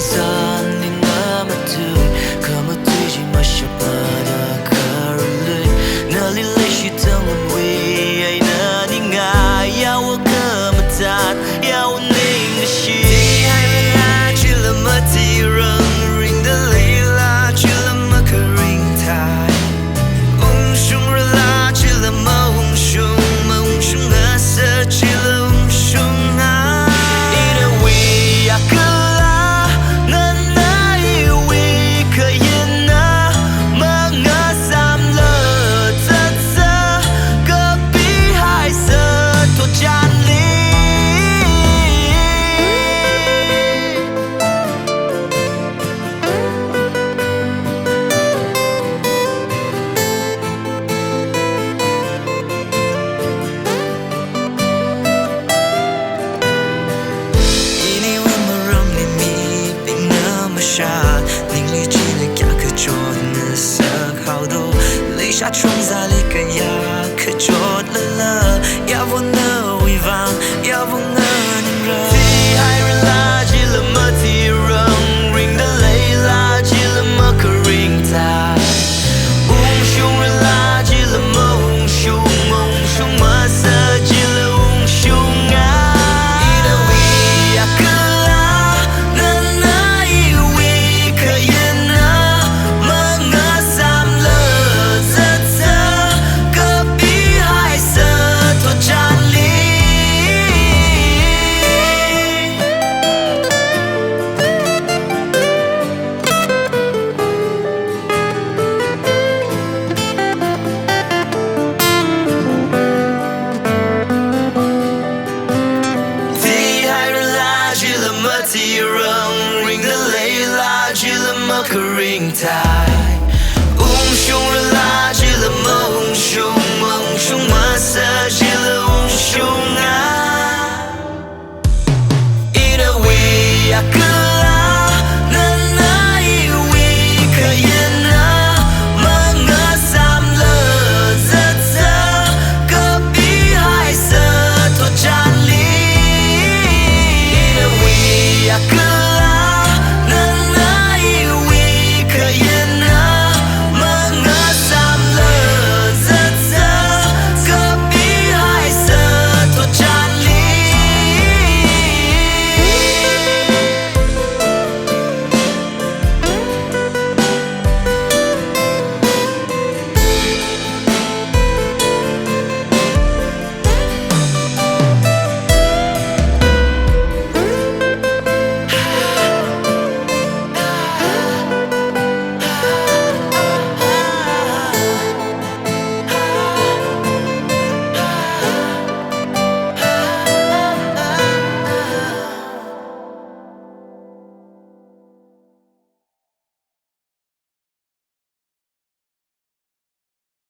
散你那么对，可么对寂寞小巴的可累，那里泪水等我为那你爱要我可么谈，要我宁的心，你还没爱去了么地人ring的泪啦，去了么可 ring 台，嗡熊热啦，去了么嗡熊，么嗡熊和色，去了嗡熊啊。凝离起了牙可做的色好多，泪下冲在里个牙可做了，要不能回放，要不能热。地海人垃圾了么地人，ring的泪垃圾了么可 ring 台，嗡熊人垃圾了么嗡熊，嗡熊么色圾了嗡熊啊。地人ring的泪垃圾了么可 ring 台，嗡熊人垃圾了么嗡熊，嗡熊么色圾了嗡熊啊。In a way I could